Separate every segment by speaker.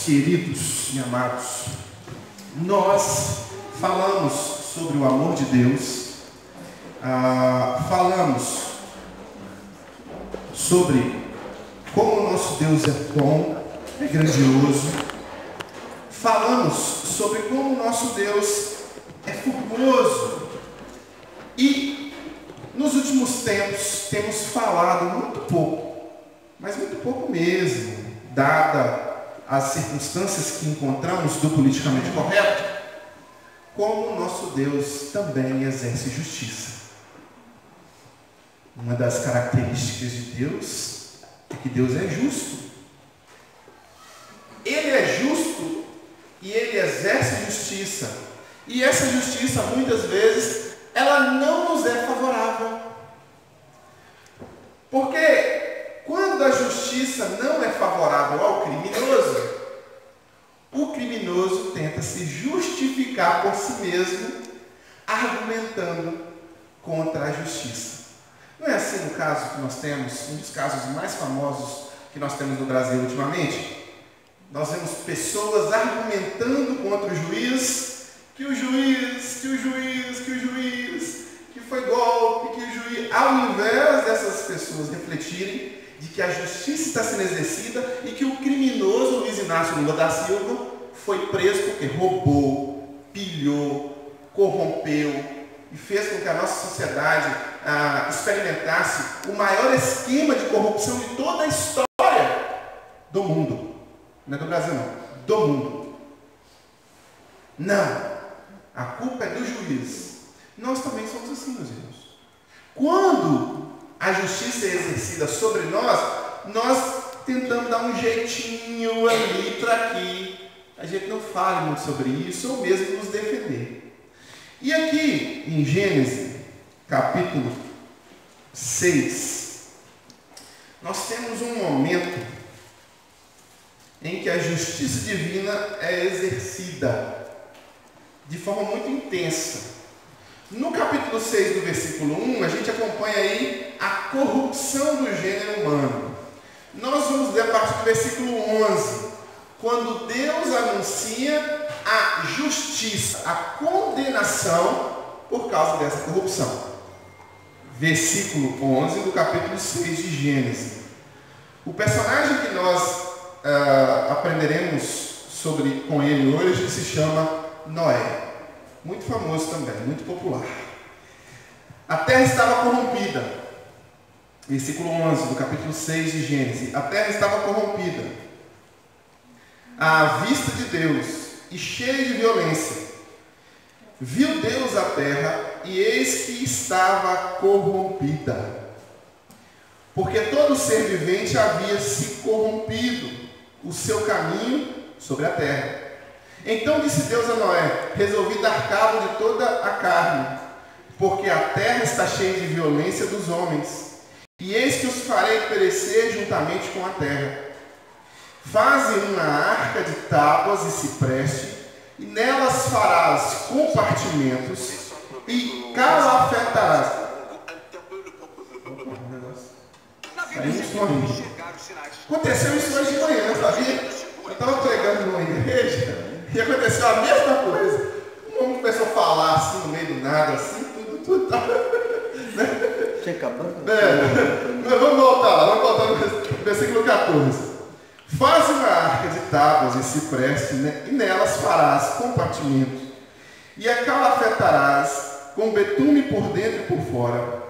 Speaker 1: queridos e amados, nós falamos sobre o amor de Deus, falamos sobre como o nosso Deus é bom, é grandioso, falamos sobre como o nosso Deus é formoso e nos últimos tempos temos falado muito pouco, mas muito pouco mesmo, dada as circunstâncias que encontramos do politicamente correto, como o nosso Deus também exerce justiça. Uma das características de Deus é que Deus é justo. Ele é justo e ele exerce justiça. E essa justiça, muitas vezes, ela não nos é favorável. Porque quando a justiça não é favorável ao criminoso, o criminoso tenta se justificar por si mesmo, argumentando contra a justiça. Não é assim no caso que nós temos, um dos casos mais famosos que nós temos no Brasil ultimamente? Nós vemos pessoas argumentando contra o juiz, que foi golpe, que o juiz, ao invés dessas pessoas refletirem de que a justiça está sendo exercida e que o criminoso Luiz Inácio Lula da Silva foi preso porque roubou, pilhou, corrompeu e fez com que a nossa sociedade experimentasse o maior esquema de corrupção de toda a história do mundo. Não é do Brasil não, do mundo. Não, a culpa é do juiz. Nós também somos assim, meus irmãos. Quando a justiça é exercida sobre nós tentamos dar um jeitinho ali para que a gente não fale muito sobre isso, ou mesmo nos defender. E aqui em Gênesis, capítulo 6, nós temos um momento em que a justiça divina é exercida de forma muito intensa. No capítulo 6 do versículo 1, a gente acompanha aí a corrupção do gênero humano. Nós vamos ler a partir do versículo 11, quando Deus anuncia a justiça, a condenação por causa dessa corrupção. Versículo 11 do capítulo 6 de Gênesis. O personagem que nós aprenderemos com ele hoje se chama Noé. Muito famoso também, muito popular. A terra estava corrompida. Versículo 11 do capítulo 6 de Gênesis. A terra estava corrompida à vista de Deus e cheia de violência. Viu Deus a terra e eis que estava corrompida, porque todo ser vivente havia se corrompido o seu caminho sobre a terra. Então disse Deus a Noé: resolvi dar cabo de toda a carne, porque a terra está cheia de violência dos homens, e eis que os farei perecer juntamente com a terra. Faze uma arca de tábuas e cipreste, e nelas farás compartimentos e calafetarás. Aconteceu isso hoje de manhã, sabia? Eu estava pregando numa igreja e aconteceu a mesma coisa. Um homem começou a falar assim no meio do nada, assim, tudo tá.
Speaker 2: Tinha acabado?
Speaker 1: Mas vamos voltar lá, vamos voltar no versículo 14. Faz uma arca de tábuas e cipreste, e nelas farás compartimentos, e a calafetarás com betume por dentro e por fora.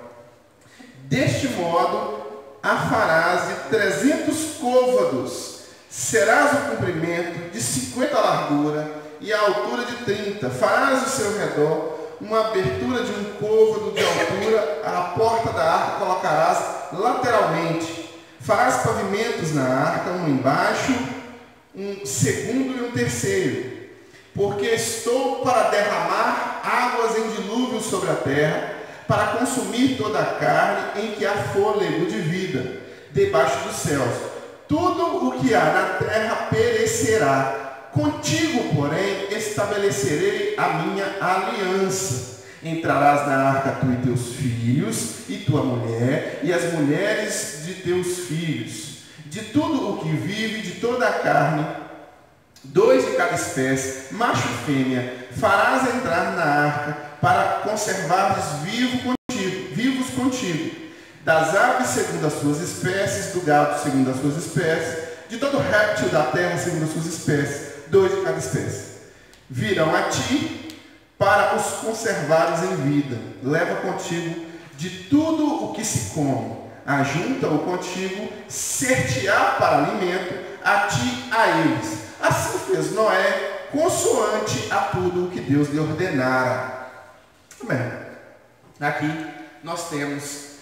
Speaker 1: Deste modo a farás de 300 côvados. Serás o comprimento de 50 a largura e a altura de 30. Farás ao seu redor uma abertura de um côvado de altura. A porta da arca colocarás lateralmente. Farás pavimentos na arca, um embaixo, um segundo e um terceiro. Porque estou para derramar águas em dilúvio sobre a terra, para consumir toda a carne em que há fôlego de vida debaixo dos céus. Tudo o que há na terra perecerá. Contigo, porém, estabelecerei a minha aliança. Entrarás na arca tu e teus filhos, e tua mulher, e as mulheres de teus filhos. De tudo o que vive, de toda a carne, 2 de cada espécie, macho e fêmea, farás entrar na arca para conservares vivos contigo, das aves segundo as suas espécies, do gado segundo as suas espécies, de todo réptil da terra segundo as suas espécies, 2 de cada espécie. Virão a ti para os conservares em vida. Leva contigo de tudo o que se come, ajunta-o contigo, ser-te-á para alimento, a ti, a eles. Assim fez Noé, consoante a tudo o que Deus lhe ordenara. Amém. Aqui nós temos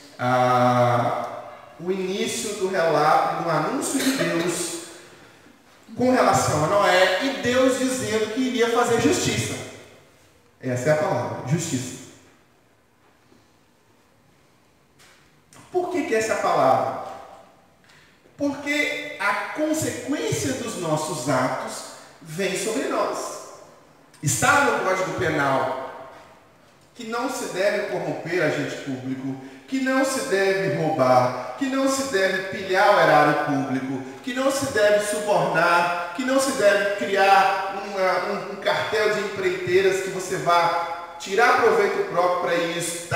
Speaker 1: o início do relato, do anúncio de Deus com relação a Noé, e Deus dizendo que iria fazer justiça. Essa é a palavra, justiça. Por que essa é a palavra? Porque a consequência dos nossos atos vem sobre nós. Está no Código Penal que não se deve corromper agente público, que não se deve roubar, que não se deve pilhar o erário público, que não se deve subornar, que não se deve criar um cartel de empreiteiras que você vá tirar proveito próprio para isso.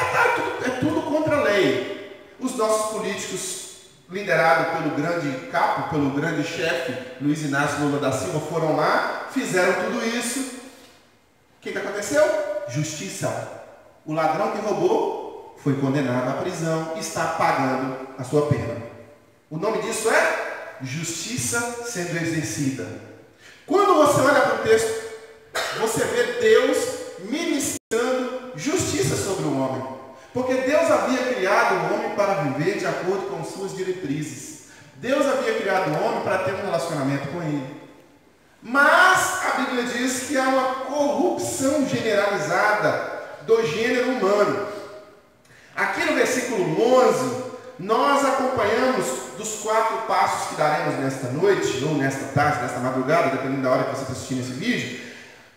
Speaker 1: É tudo contra a lei. Os nossos políticos, liderados pelo grande capo, pelo grande chefe, Luiz Inácio Lula da Silva, foram lá, fizeram tudo isso. O que aconteceu? Justiça. O ladrão que roubou foi condenado à prisão e está pagando a sua pena. O nome disso é justiça sendo exercida. Quando você olha para o texto, você vê Deus ministrando justiça sobre o homem. Porque Deus havia criado o homem para viver de acordo com suas diretrizes. Deus havia criado o homem para ter um relacionamento com ele. Mas a Bíblia diz que há uma corrupção generalizada do gênero humano. Aqui no versículo 11, nós acompanhamos dos 4 passos que daremos nesta noite, ou nesta tarde, nesta madrugada, dependendo da hora que você está assistindo esse vídeo.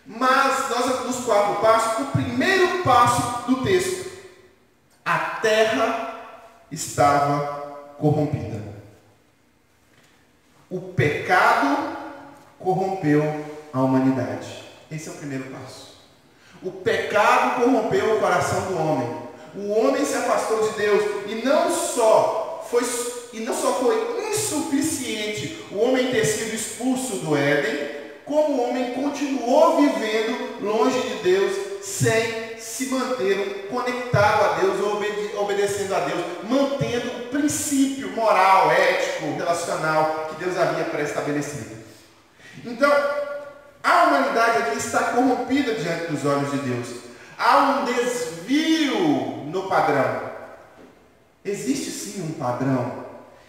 Speaker 1: Mas nós, dos 4 passos, o primeiro passo do texto: a terra estava corrompida. O pecado corrompeu a humanidade. Esse é o primeiro passo. O pecado corrompeu o coração do homem. O homem se afastou de Deus e não só foi insuficiente o homem ter sido expulso do Éden, como o homem continuou vivendo longe de Deus, sem se manter conectado a Deus, obedecendo a Deus, mantendo o princípio moral, ético, relacional que Deus havia pré-estabelecido. Então, a humanidade aqui está corrompida diante dos olhos de Deus. Há um desvio no padrão. Existe sim um padrão.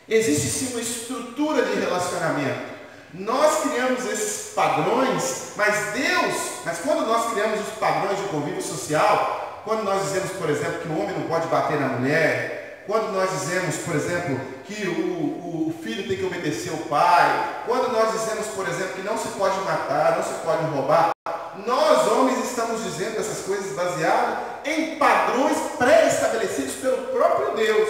Speaker 1: Existe sim uma estrutura de relacionamento. Nós criamos esses padrões, mas quando nós criamos os padrões de convívio social, quando nós dizemos, por exemplo, que o homem não pode bater na mulher, quando nós dizemos, por exemplo, que o filho tem que obedecer ao pai, quando nós dizemos, por exemplo, que não se pode matar, não se pode roubar, nós homens estamos dizendo essas coisas baseadas em padrões pré-estabelecidos pelo próprio Deus.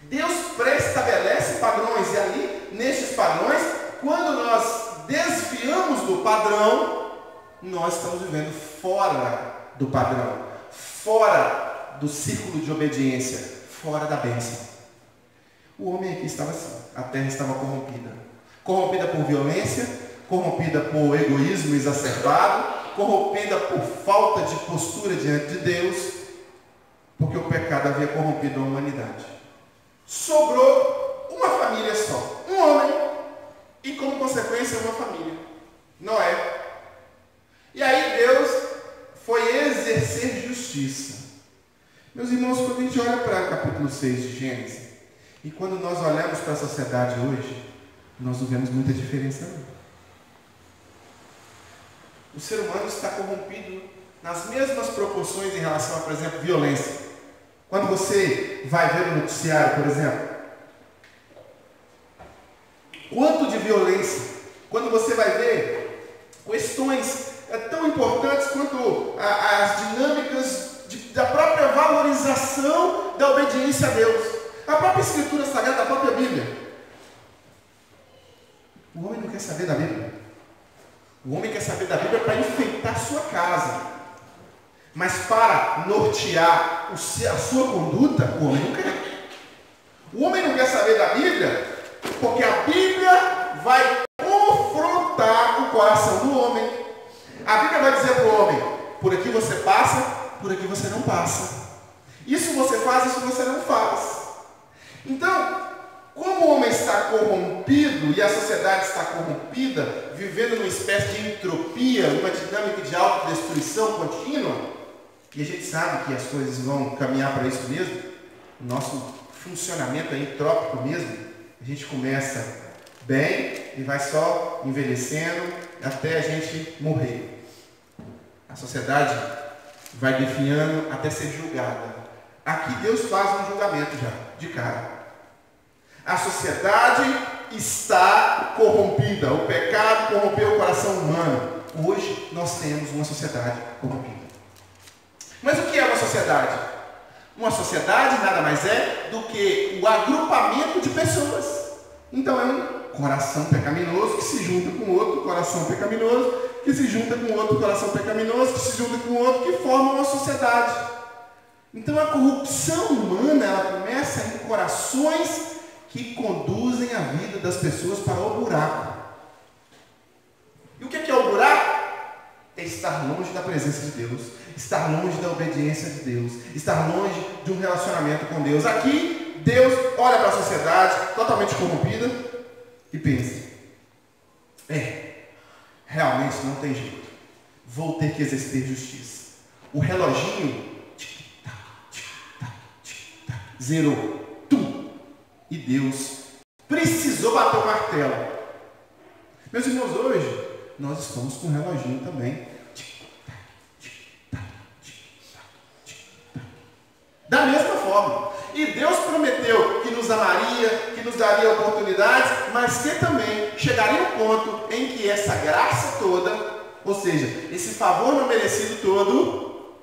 Speaker 1: Deus pré-estabelece padrões, e ali, nesses padrões, quando nós desviamos do padrão, nós estamos vivendo fora do padrão, fora do círculo de obediência, fora da bênção. O homem aqui estava assim, a terra estava corrompida. Corrompida por violência, corrompida por egoísmo exacerbado, corrompida por falta de postura diante de Deus, porque o pecado havia corrompido a humanidade. Sobrou uma família só, um homem, e como consequência uma família, Noé. E aí Deus foi exercer justiça. Meus irmãos, quando a gente olha para o capítulo 6 de Gênesis, e quando nós olhamos para a sociedade hoje, nós não vemos muita diferença não. O ser humano está corrompido nas mesmas proporções em relação a, por exemplo, violência. Quando você vai ver o noticiário, por exemplo, quanto de violência, quando você vai ver questões tão importantes quanto as dinâmicas da própria valorização da obediência a Deus, a própria Escritura Sagrada, a própria Bíblia. O homem não quer saber da Bíblia. O homem quer saber da Bíblia para enfeitar a sua casa. Mas para nortear a sua conduta, o homem não quer. O homem não quer saber da Bíblia porque a Bíblia vai confrontar o coração do homem. A Bíblia vai dizer para o homem: por aqui você passa, por aqui você não passa. Isso você faz, isso você não faz. Então, como o homem está corrompido e a sociedade está corrompida, vivendo numa espécie de entropia, uma dinâmica de autodestruição contínua, e a gente sabe que as coisas vão caminhar para isso mesmo, o nosso funcionamento é entrópico mesmo, a gente começa bem e vai só envelhecendo até a gente morrer. A sociedade vai definhando até ser julgada. Aqui Deus faz um julgamento já, de cara. A sociedade está corrompida, o pecado corrompeu o coração humano. Hoje nós temos uma sociedade corrompida. Mas o que é uma sociedade? Uma sociedade nada mais é do que o agrupamento de pessoas. Então é um coração pecaminoso que se junta com outro coração pecaminoso, que se junta com outro coração pecaminoso, que se junta com outro, que forma uma sociedade. Então a corrupção humana, ela começa em corações que conduzem a vida das pessoas para o buraco. E o que é o buraco? É estar longe da presença de Deus, estar longe da obediência de Deus, estar longe de um relacionamento com Deus. Aqui, Deus olha para a sociedade totalmente corrompida e pensa: realmente não tem jeito, vou ter que exercer justiça. O reloginho tic-tac, tic-tac, tic-tac, zerou. E Deus precisou bater o martelo. Meus irmãos, hoje nós estamos com um reloginho também. Da mesma forma. E Deus prometeu que nos amaria, que nos daria oportunidades, mas que também chegaria um ponto em que essa graça toda, ou seja, esse favor não merecido todo,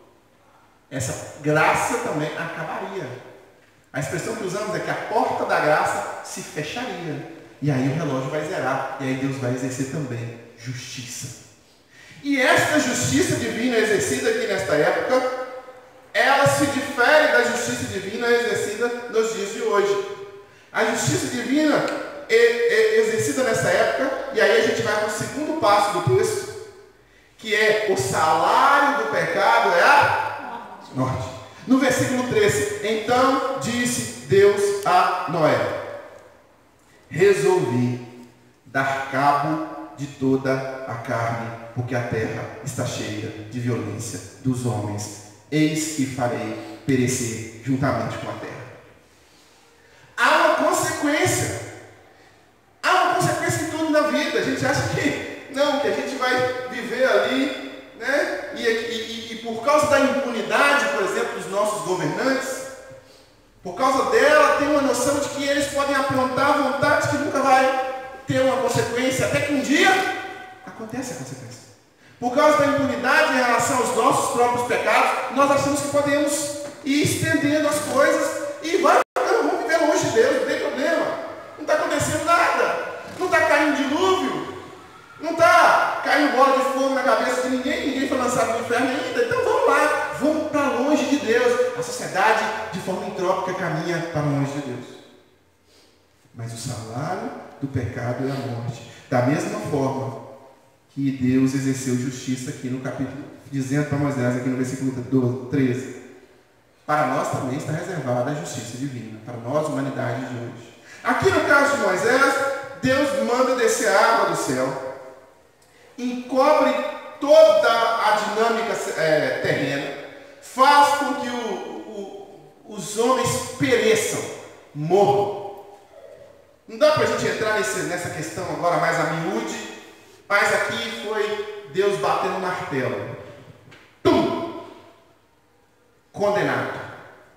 Speaker 1: essa graça também acabaria. A expressão que usamos é que a porta da graça se fecharia. E aí o relógio vai zerar. E aí Deus vai exercer também justiça. E esta justiça divina exercida aqui nesta época, ela se difere da justiça divina exercida nos dias de hoje. A justiça divina é exercida nessa época, e aí a gente vai para o segundo passo do texto, que é: o salário do pecado é a morte. No versículo 13, então disse Deus a Noé: resolvi dar cabo de toda a carne, porque a terra está cheia de violência dos homens. Eis que farei perecer juntamente com a terra. Há uma consequência. Há uma consequência em tudo na vida. A gente acha que não, que a gente vai viver ali, né? E por causa da impunidade, por exemplo, dos nossos governantes, por causa dela, tem uma noção de que eles podem aprontar vontade que nunca vai ter uma consequência, até que um dia acontece a consequência. Por causa da impunidade em relação aos nossos próprios pecados, nós achamos que podemos ir estendendo as coisas e vamos viver longe de Deus, não tem problema. Não está acontecendo nada. Não está caindo dilúvio. Não está caindo bola de fogo na cabeça de ninguém foi lançado no inferno ainda. Então vamos lá, vamos para longe de Deus. A sociedade, de forma entrópica, caminha para longe de Deus. Mas o salário do pecado é a morte. Da mesma forma que Deus exerceu justiça aqui no capítulo, dizendo para Moisés, aqui no versículo 13, para nós também está reservada a justiça divina, para nós, humanidade de hoje. Aqui no caso de Moisés, Deus manda descer água do céu, encobre toda a dinâmica terrena, faz com que os homens pereçam, morram. Não dá para a gente entrar nessa questão agora mais a miúde, mas aqui foi Deus batendo o martelo. Tum! Condenado.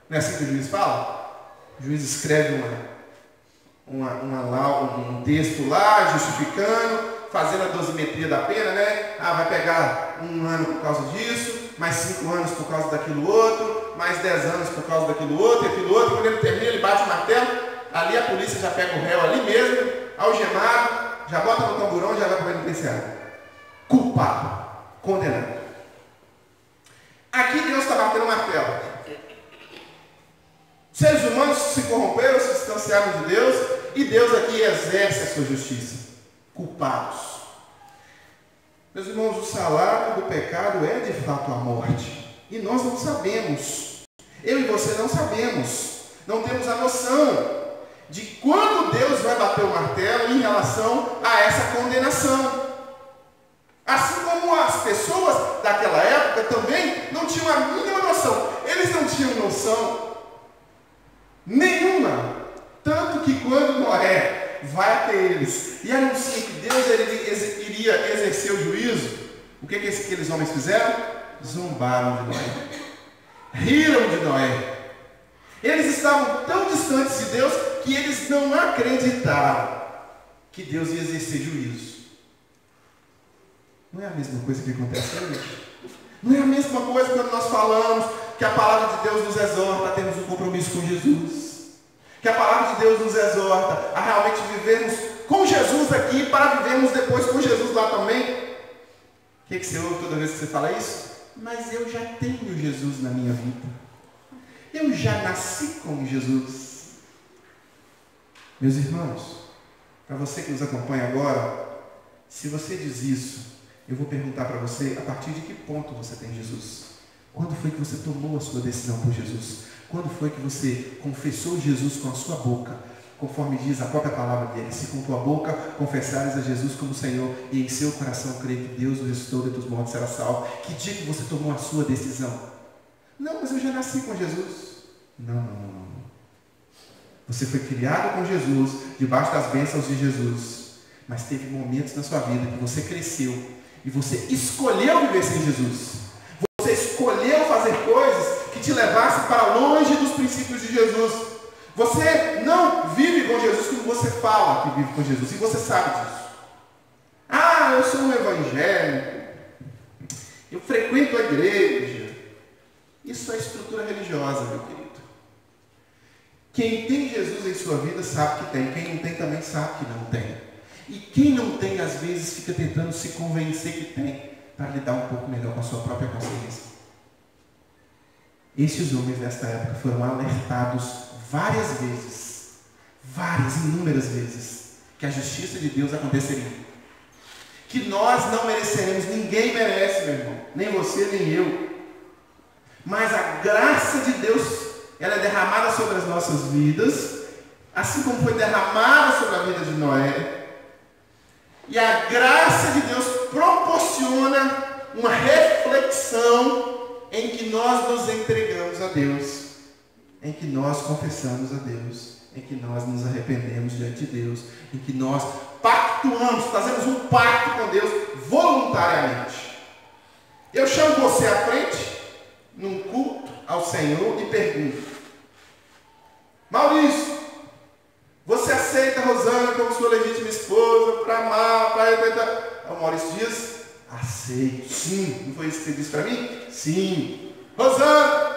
Speaker 1: Não é assim que o juiz fala? O juiz escreve um texto lá, justificando, fazendo a dosimetria da pena, né? Vai pegar 1 ano por causa disso, mais 5 anos por causa daquilo outro, mais 10 anos por causa daquilo outro, e aquilo outro. Quando ele termina, ele bate o martelo, ali a polícia já pega o réu ali mesmo, algemado, já bota no tamborão e já vai para o penitenciário. culpado, condenado. Aqui Deus está batendo o martelo. Seres humanos se corromperam, se distanciaram de Deus, e Deus aqui exerce a sua justiça. Culpados. Meus irmãos, o salário do pecado é de fato a morte. E nós não sabemos. Eu e você não sabemos. Não temos a noção de quando Deus vai bater o martelo em relação a essa condenação. Assim como as pessoas daquela época também não tinham a mínima noção. Eles não tinham noção nenhuma. Tanto que quando Noé vai até eles e anuncia que Deus iria exercer o juízo, o que aqueles homens fizeram? Zombaram de Noé. Riram de Noé. Eles estavam tão distantes de Deus que eles não acreditaram que Deus ia exercer juízo. Não é a mesma coisa que acontece hoje? Não é a mesma coisa quando nós falamos que a palavra de Deus nos exorta a termos um compromisso com Jesus. Que a palavra de Deus nos exorta a realmente vivermos com Jesus aqui para vivermos depois com Jesus lá também. O que você ouve toda vez que você fala isso? Mas eu já tenho Jesus na minha vida. Eu já nasci com Jesus. Meus irmãos, para você que nos acompanha agora, se você diz isso, eu vou perguntar para você, a partir de que ponto você tem Jesus? Quando foi que você tomou a sua decisão por Jesus? Quando foi que você confessou Jesus com a sua boca? Conforme diz a própria palavra dele, se com tua boca confessares a Jesus como Senhor e em seu coração crer que Deus o ressuscitou dentre os mortos, será salvo. Que dia que você tomou a sua decisão? Não, mas eu já nasci com Jesus. Não. Você foi criado com Jesus, debaixo das bênçãos de Jesus. Mas teve momentos na sua vida que você cresceu e você escolheu viver sem Jesus. Você escolheu fazer coisas que te levassem para longe dos princípios de Jesus. Você não vive com Jesus como você fala que vive com Jesus. E você sabe disso. Ah, eu sou um evangélico. Eu frequento a igreja. Isso é estrutura religiosa, meu querido. Quem tem Jesus em sua vida sabe que tem. Quem não tem também sabe que não tem. E quem não tem, às vezes, fica tentando se convencer que tem, para lidar um pouco melhor com a sua própria consciência. Esses homens desta época foram alertados várias vezes, inúmeras vezes, que a justiça de Deus aconteceria. Que nós não mereceremos, ninguém merece, meu irmão, nem você, nem eu. Mas a graça de Deus, ela é derramada sobre as nossas vidas, assim como foi derramada sobre a vida de Noé. E a graça de Deus proporciona uma reflexão em que nós nos entregamos a Deus, em que nós confessamos a Deus, em que nós nos arrependemos diante de Deus, em que nós pactuamos, fazemos um pacto com Deus voluntariamente. Eu chamo você à frente, num culto ao Senhor, e pergunto: Maurício, você aceita a Rosana como sua legítima esposa, para amar, para respeitar? O Maurício diz: aceito, sim. Não foi isso que você disse para mim? Sim. Rosana,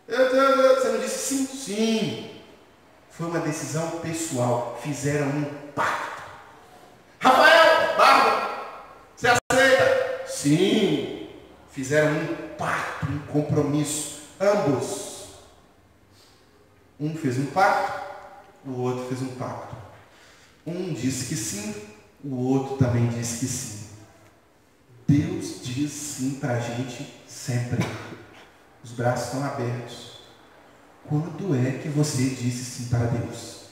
Speaker 1: você não disse sim? Sim. Foi uma decisão pessoal. Fizeram um pacto. Rafael, Bárbara, você aceita? Sim. Fizeram um pacto, um compromisso. Ambos. Um fez um pacto, o outro fez um pacto. Um disse que sim, o outro também disse que sim. Deus diz sim para a gente sempre. Os braços estão abertos. Quando é que você disse sim para Deus?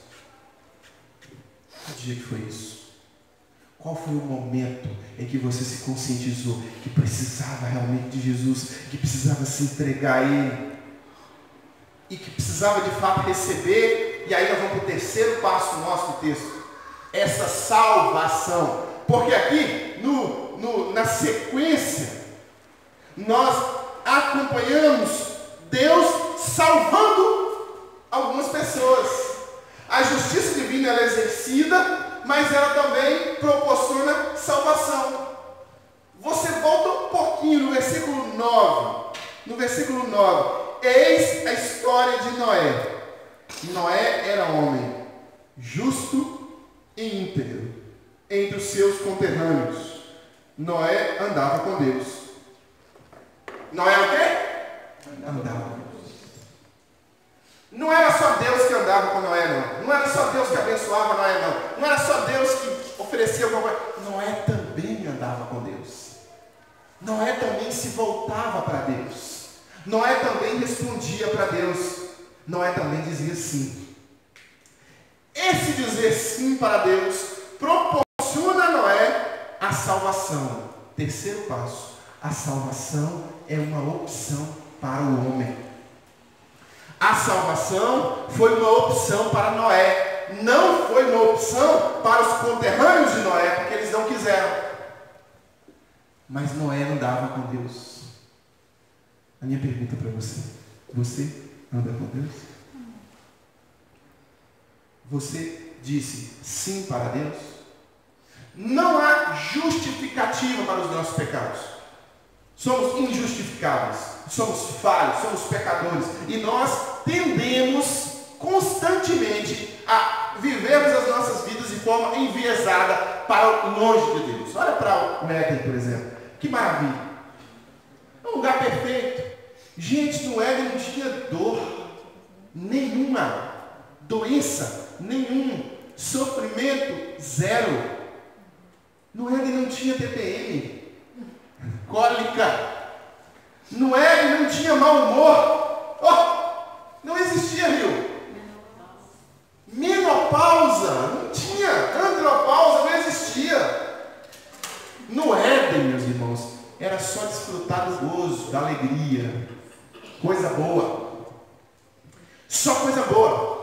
Speaker 1: Que dia que foi isso? Qual foi o momento em que você se conscientizou que precisava realmente de Jesus, que precisava se entregar a Ele, e que precisava de fato receber? E aí nós vamos para o terceiro passo nosso do texto, essa salvação. Porque aqui, na sequência, nós acompanhamos Deus salvando algumas pessoas. A justiça divina ela é exercida, mas ela também proporciona salvação. Você volta um pouquinho no versículo 9. No versículo 9, eis a história de Noé. Noé era homem justo e íntegro entre os seus conterrâneos. Noé andava com Deus. Noé o quê? Andava com Deus. Não era só Deus que andava com Noé, não. Não era só Deus que abençoava Noé, não. Não era só Deus que oferecia alguma coisa. Noé também andava com Deus. Noé também se voltava para Deus. Noé também respondia para Deus. Noé também dizia sim. Esse dizer sim para Deus proporciona a Noé a salvação. Terceiro passo: a salvação é uma opção para o homem. A salvação foi uma opção para Noé. Não foi uma opção para os conterrâneos de Noé, porque eles não quiseram. Mas Noé andava com Deus. A minha pergunta para você: você anda com Deus? Você disse sim para Deus? Não há justificativa para os nossos pecados. Somos injustificáveis, somos falhos, somos pecadores. E nós tendemos constantemente a vivermos as nossas vidas de forma enviesada para longe de Deus. Olha para o Éden, por exemplo. Que maravilha. É um lugar perfeito. Gente, no Éden não tinha dor nenhuma, doença nenhum, sofrimento zero. No Éden não tinha TPM, cólica. No Éden não tinha mau humor. Oh, não existia, viu? Menopausa, não tinha. Andropausa, não existia. No Éden, meus irmãos, era só desfrutar do gozo, da alegria, coisa boa, só coisa boa.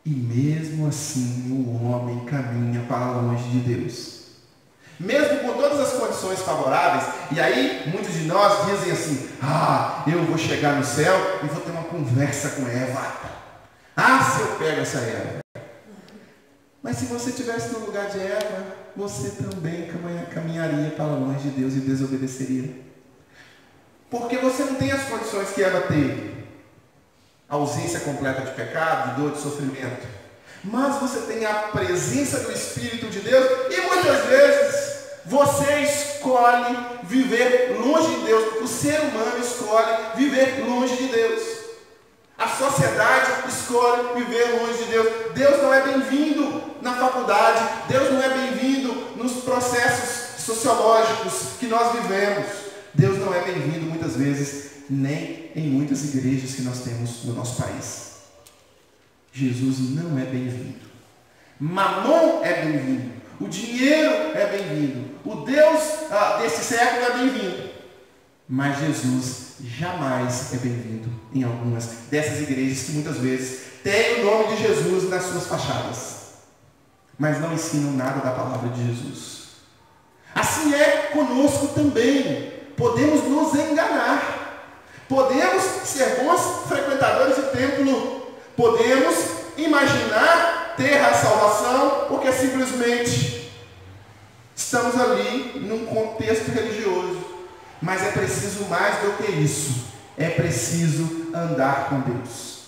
Speaker 1: E mesmo assim o homem caminha para longe de Deus, mesmo com todas as condições favoráveis. E aí muitos de nós dizem assim: eu vou chegar no céu e vou ter uma conversa com Eva. Se eu pego essa Eva. Mas se você estivesse no lugar de Eva, você também caminharia para longe de Deus e desobedeceria. Porque você não tem as condições que Eva teve. Ausência completa de pecado, de dor, de sofrimento. Mas você tem a presença do Espírito de Deus. E muitas vezes você escolhe viver longe de Deus. O ser humano escolhe viver longe de Deus. A sociedade escolhe viver longe de Deus. Deus não é bem-vindo na faculdade. Deus não é bem-vindo nos processos sociológicos que nós vivemos. Deus não é bem-vindo muitas vezes nem em muitas igrejas que nós temos no nosso país. Jesus não é bem-vindo. Mamon é bem-vindo. O dinheiro é bem-vindo. O Deus desse século é bem-vindo. Mas Jesus jamais é bem-vindo em algumas dessas igrejas que muitas vezes têm o nome de Jesus nas suas fachadas, mas não ensinam nada da palavra de Jesus. Assim é conosco também. Podemos nos enganar. Podemos ser bons frequentadores de templo. Podemos imaginar ter a salvação porque simplesmente estamos ali num contexto religioso. Mas é preciso mais do que isso. É preciso andar com Deus.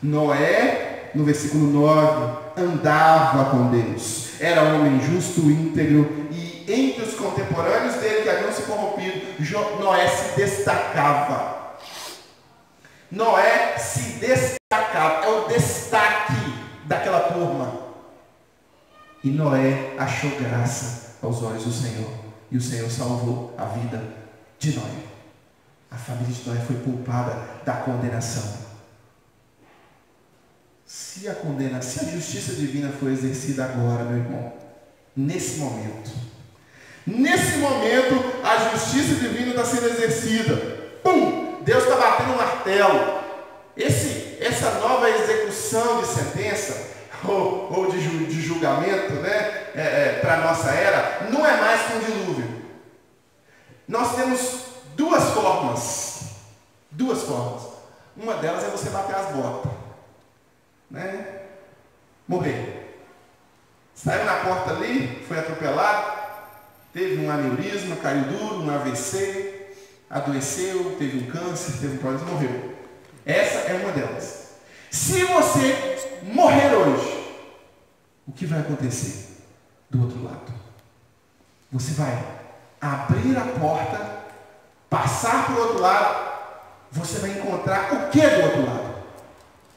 Speaker 1: Noé, no versículo 9, andava com Deus. Era um homem justo, íntegro, e entre os contemporâneos dele que haviam se corrompido, Noé se destacava. Noé se destacava. É o destaque daquela turma. E Noé achou graça aos olhos do Senhor. E o Senhor salvou a vida de Noé. A família de Noé foi poupada da condenação. Se a justiça divina for exercida agora, meu irmão, nesse momento, a justiça divina está sendo exercida. Pum! Deus está batendo um martelo. Essa nova execução de sentença ou de julgamento, né, para a nossa era, não é mais que um dilúvio. Nós temos duas formas. Uma delas é você bater as botas, né? Morrer. Saiu na porta ali, foi atropelado, teve um aneurisma, caiu duro, um AVC, adoeceu, teve um câncer, teve um problema, morreu. Essa é uma delas. Se você morrer hoje, o que vai acontecer do outro lado? Você vai abrir a porta, passar para o outro lado, você vai encontrar o que do outro lado?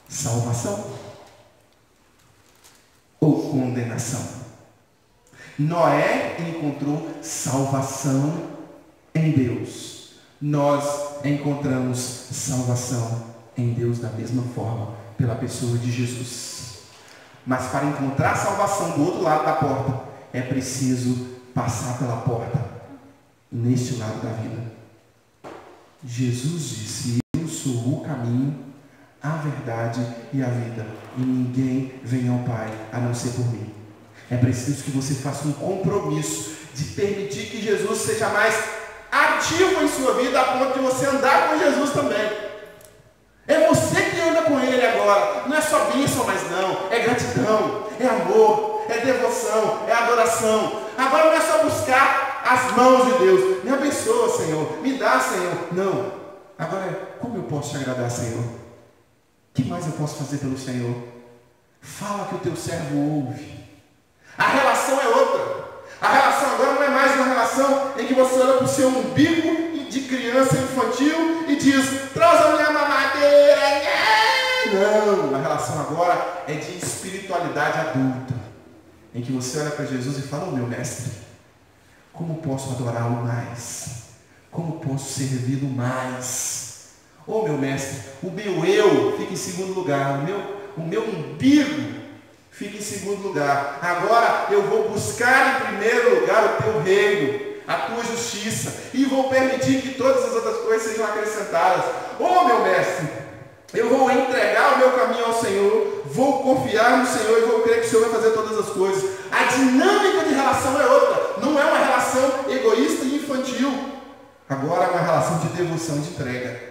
Speaker 1: Salvação ou condenação? Noé encontrou salvação em Deus. Nós encontramos salvação em Deus da mesma forma, pela pessoa de Jesus. Mas para encontrar salvação do outro lado da porta, é preciso passar pela porta, neste lado da vida. Jesus disse: eu sou o caminho, a verdade e a vida, e ninguém vem ao Pai a não ser por mim. É preciso que você faça um compromisso de permitir que Jesus seja mais ativo em sua vida, a ponto de você andar com Jesus também. É você que anda com Ele agora. Não é só bênção, mas não. É gratidão, é amor, é devoção, é adoração. Agora não é só buscar as mãos de Deus. Me abençoa, Senhor. Me dá, Senhor. Não. Agora é, como eu posso te agradar, Senhor? O que mais eu posso fazer pelo Senhor? Fala que o teu servo ouve. A relação é outra. A relação agora não é mais uma relação em que você olha para o seu umbigo de criança infantil e diz: traz a minha mamadeira. Não, a relação agora é de espiritualidade adulta, em que você olha para Jesus e fala: ô meu mestre, como posso adorá-lo mais? Como posso servi-lo mais? Ô meu mestre, o meu eu fica em segundo lugar, o meu umbigo fica em segundo lugar. Agora eu vou buscar em primeiro lugar o teu reino, a tua justiça, e vou permitir que todas as outras coisas sejam acrescentadas. Ô meu mestre, eu vou entregar o meu caminho ao Senhor, vou confiar no Senhor e vou crer que o Senhor vai fazer todas as coisas. A dinâmica de relação é outra, não é uma relação egoísta e infantil. Agora é uma relação de devoção, de entrega.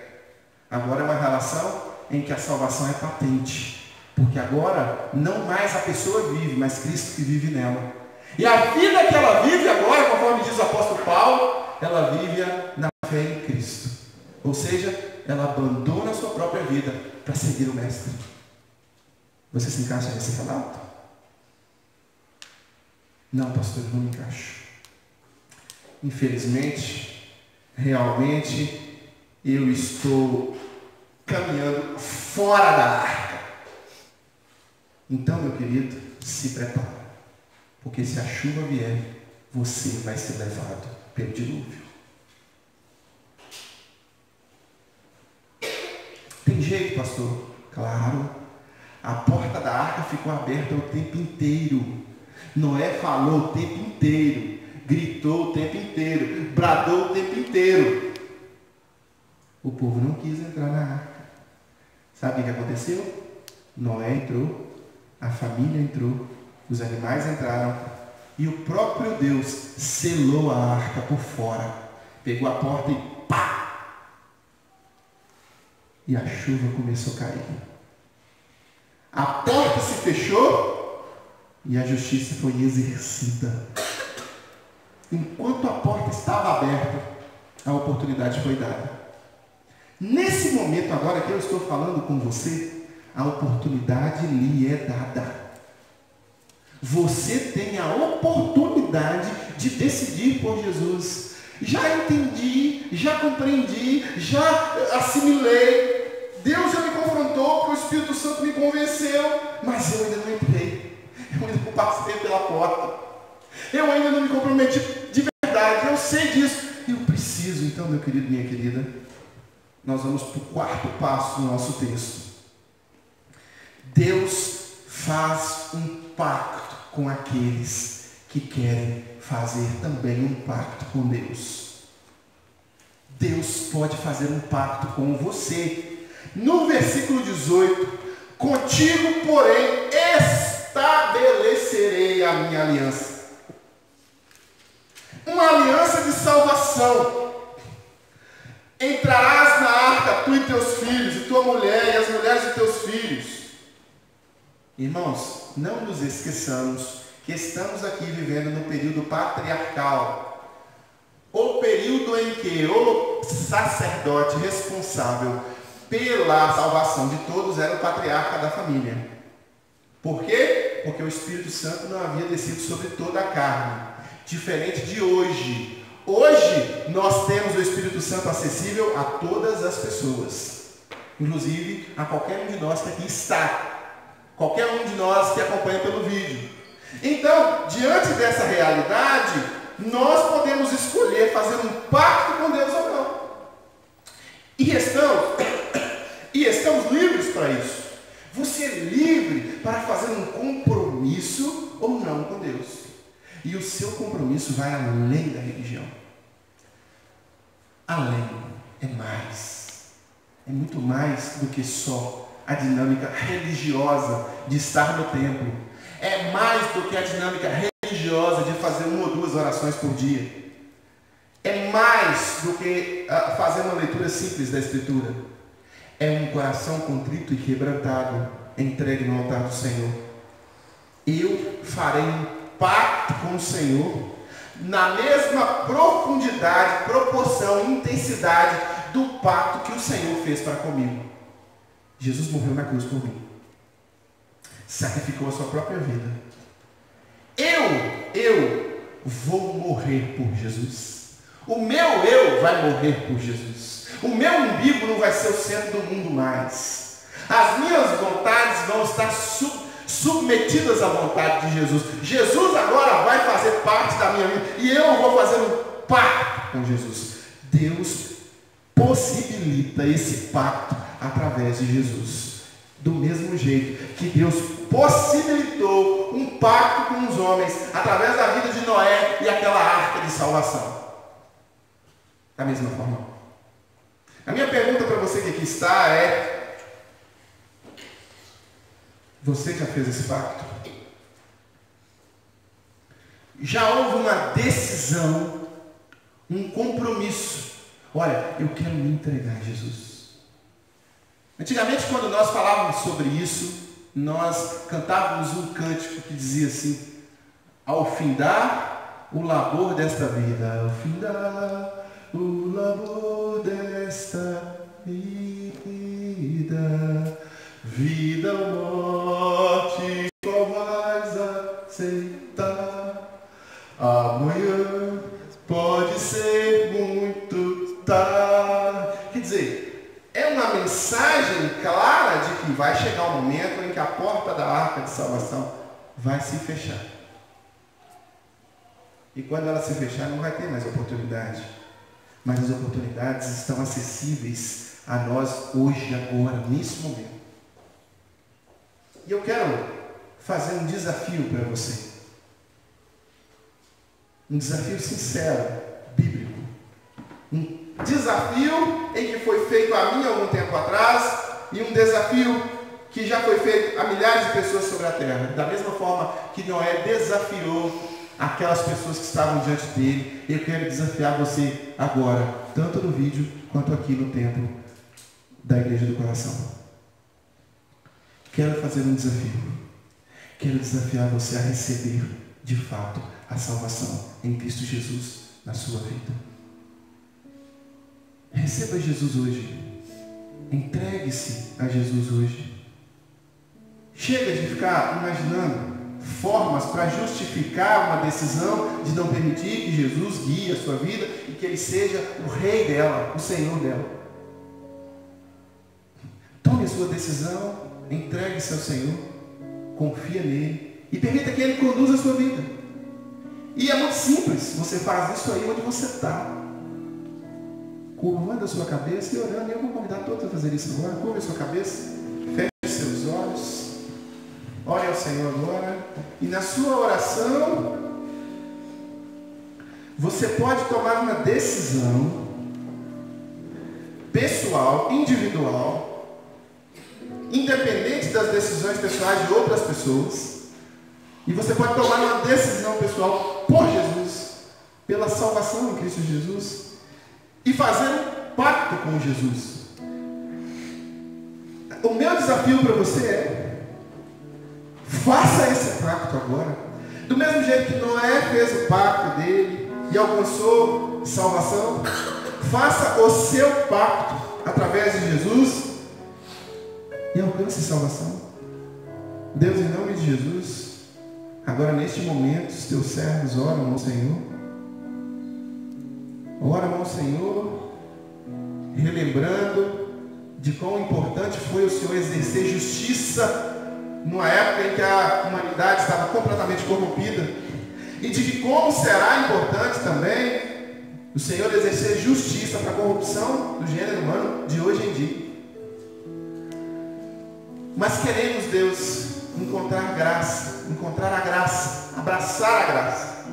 Speaker 1: Agora é uma relação em que a salvação é patente, porque agora não mais a pessoa vive, mas Cristo que vive nela. E a vida que ela vive agora, conforme diz o apóstolo Paulo, ela vive na fé em Cristo. Ou seja, ela abandona a sua própria vida para seguir o Mestre. Você se encaixa nesse relato? Não, pastor, eu não me encaixo. Infelizmente, realmente, eu estou caminhando fora da arca. Então, meu querido, se prepara. Porque se a chuva vier, você vai ser levado pelo dilúvio. Tem jeito, pastor? Claro. A porta da arca ficou aberta o tempo inteiro. Noé falou o tempo inteiro. Gritou o tempo inteiro. Bradou o tempo inteiro. O povo não quis entrar na arca. Sabe o que aconteceu? Noé entrou. A família entrou. Os animais entraram e o próprio Deus selou a arca por fora. Pegou a porta e pá! E a chuva começou a cair. A porta se fechou e a justiça foi exercida. Enquanto a porta estava aberta, a oportunidade foi dada. Nesse momento agora que eu estou falando com você, a oportunidade lhe é dada. Você tem a oportunidade de decidir por Jesus. Já entendi, já compreendi, já assimilei. Deus já me confrontou, o Espírito Santo me convenceu, mas eu ainda não entrei. Eu ainda não passei pela porta. Eu ainda não me comprometi de verdade. Eu sei disso. Eu preciso, então, meu querido, minha querida, nós vamos para o quarto passo do nosso texto. Deus faz um pacto com aqueles que querem fazer também um pacto com Deus. Deus pode fazer um pacto com você. No versículo 18, contigo, porém, estabelecerei a minha aliança. Uma aliança de salvação. Entrarás na arca, tu e teus filhos, e tua mulher, e as mulheres de teus filhos. Irmãos, não nos esqueçamos que estamos aqui vivendo no período patriarcal. O período em que o sacerdote responsável pela salvação de todos era o patriarca da família. Por quê? Porque o Espírito Santo não havia descido sobre toda a carne. diferente de hoje. Hoje nós temos o Espírito Santo acessível a todas as pessoas, inclusive a qualquer um de nós que aqui está, qualquer um de nós que acompanha pelo vídeo. Então, diante dessa realidade, nós podemos escolher fazer um pacto com Deus ou não. E estamos livres para isso. Você é livre para fazer um compromisso ou não com Deus. E o seu compromisso vai além da religião. Além, é mais. É muito mais do que só a dinâmica religiosa de estar no templo. É mais do que a dinâmica religiosa de fazer 1 ou 2 orações por dia. É mais do que fazer uma leitura simples da Escritura. É um coração contrito e quebrantado, entregue no altar do Senhor. Eu farei um pacto com o Senhor, na mesma profundidade, proporção, intensidade do pacto que o Senhor fez para comigo. Jesus morreu na cruz por mim. Sacrificou a sua própria vida. Eu vou morrer por Jesus. O meu eu vai morrer por Jesus. O meu umbigo não vai ser o centro do mundo mais. As minhas vontades vão estar submetidas à vontade de Jesus. Jesus agora vai fazer parte da minha vida. E eu vou fazer um pacto com Jesus. Deus possibilita esse pacto através de Jesus. Do mesmo jeito que Deus possibilitou um pacto com os homens através da vida de Noé e aquela arca de salvação. Da mesma forma. A minha pergunta para você que aqui está é: você já fez esse pacto? Já houve uma decisão, um compromisso? Olha, eu quero me entregar a Jesus. Antigamente, quando nós falávamos sobre isso, nós cantávamos um cântico que dizia assim: ao findar o labor desta vida, ao findar o labor desta vida, vida ou morte, qual vais aceitar? Amanhã pode ser muito tarde. Quer dizer, é uma mensagem clara de que vai chegar um momento em que a porta da arca de salvação vai se fechar. E quando ela se fechar, não vai ter mais oportunidade. Mas as oportunidades estão acessíveis a nós hoje, agora, nesse momento. E eu quero fazer um desafio para você. Um desafio sincero, bíblico. Um desafio em que foi feito a mim algum tempo atrás e um desafio que já foi feito a milhares de pessoas sobre a terra. Da mesma forma que Noé desafiou aquelas pessoas que estavam diante dele, eu quero desafiar você agora, tanto no vídeo quanto aqui no templo da Igreja do Coração. Quero fazer um desafio. Quero desafiar você a receber, de fato, a salvação em Cristo Jesus na sua vida. Receba Jesus hoje. Entregue-se a Jesus hoje. Chega de ficar imaginando formas para justificar uma decisão de não permitir que Jesus guie a sua vida e que Ele seja o rei dela, o Senhor dela. Tome a sua decisão, entregue-se ao Senhor, confia nele e permita que Ele conduza a sua vida. E é muito simples, você faz isso aí onde você está, curvando a sua cabeça e orando. Eu vou convidar todos a fazer isso agora. Curva a sua cabeça, feche os seus olhos, ore ao Senhor agora, e na sua oração você pode tomar uma decisão pessoal, individual, independente das decisões pessoais de outras pessoas. E você pode tomar uma decisão pessoal por Jesus, pela salvação em Cristo Jesus, e fazer um pacto com Jesus. O meu desafio para você é: faça esse pacto agora. Do mesmo jeito que Noé fez o pacto dele e alcançou salvação, faça o seu pacto através de Jesus e alcance salvação. Deus, em nome de Jesus, agora neste momento os teus servos oram ao Senhor Ora ao Senhor, relembrando de quão importante foi o Senhor exercer justiça numa época em que a humanidade estava completamente corrompida, e de que como será importante também o Senhor exercer justiça para a corrupção do gênero humano de hoje em dia. Mas queremos, Deus, encontrar graça, encontrar a graça, abraçar a graça,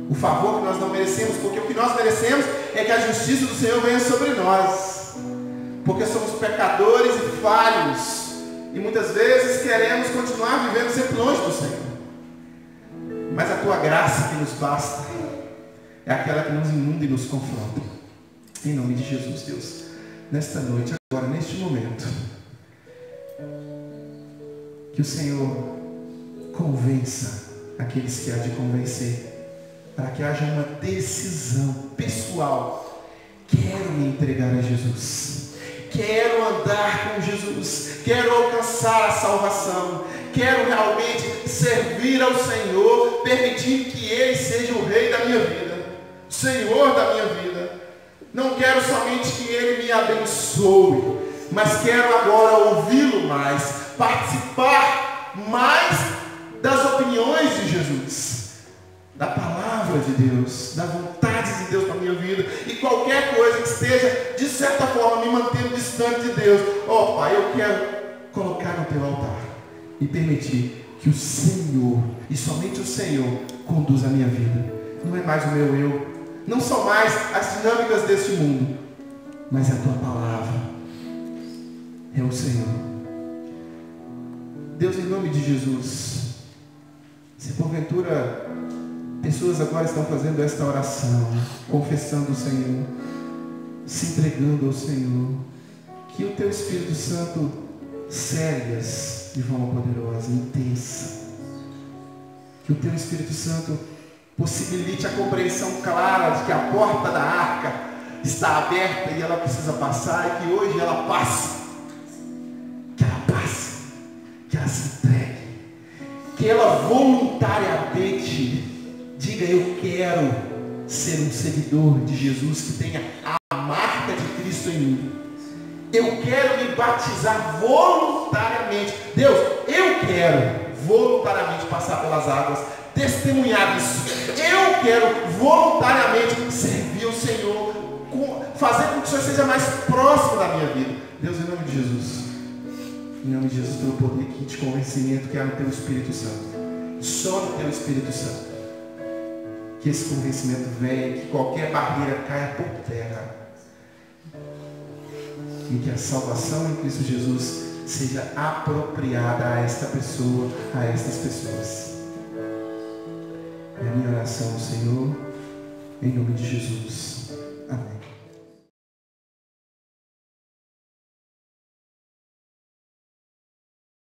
Speaker 1: o favor que nós não merecemos, porque o que nós merecemos é que a justiça do Senhor venha sobre nós, porque somos pecadores e falhos, e muitas vezes queremos continuar vivendo sempre longe do Senhor. Mas a tua graça que nos basta é aquela que nos inunda e nos confronta. Em nome de Jesus, Deus, nesta noite, agora, neste momento, que o Senhor convença aqueles que há de convencer, para que haja uma decisão pessoal. Quero me entregar a Jesus, quero andar com Jesus, quero alcançar a salvação, quero realmente servir ao Senhor, permitir que Ele seja o Rei da minha vida, o Senhor da minha vida. Não quero somente que Ele me abençoe, mas quero agora ouvi-lo mais, participar mais das opiniões de Jesus, da palavra de Deus, da vontade de Deus para a minha vida, e qualquer coisa que esteja, de certa forma, me mantendo distante de Deus, ó Pai, eu quero colocar no teu altar e permitir que o Senhor, e somente o Senhor, conduza a minha vida. Não é mais o meu eu, não são mais as dinâmicas deste mundo, mas a tua palavra é o Senhor. Deus, em nome de Jesus, se porventura pessoas agora estão fazendo esta oração, confessando o Senhor, se entregando ao Senhor, que o teu Espírito Santo cele-as de forma poderosa, intensa, que o teu Espírito Santo possibilite a compreensão clara de que a porta da arca está aberta e ela precisa passar, e que hoje ela passe, que ela se entregue, que ela voluntariamente diga: eu quero ser um seguidor de Jesus que tenha a marca de Cristo em mim. Eu quero me batizar voluntariamente. Deus, eu quero voluntariamente passar pelas águas, testemunhar isso. Eu quero voluntariamente servir ao Senhor, fazer com que o Senhor seja mais próximo da minha vida. Deus, em nome de Jesus, em nome de Jesus, pelo poder de convencimento que há no teu Espírito Santo, só no teu Espírito Santo, que esse convencimento venha, que qualquer barreira caia por terra, e que a salvação em Cristo Jesus seja apropriada a esta pessoa, a estas pessoas. É a minha oração, Senhor, em nome de Jesus.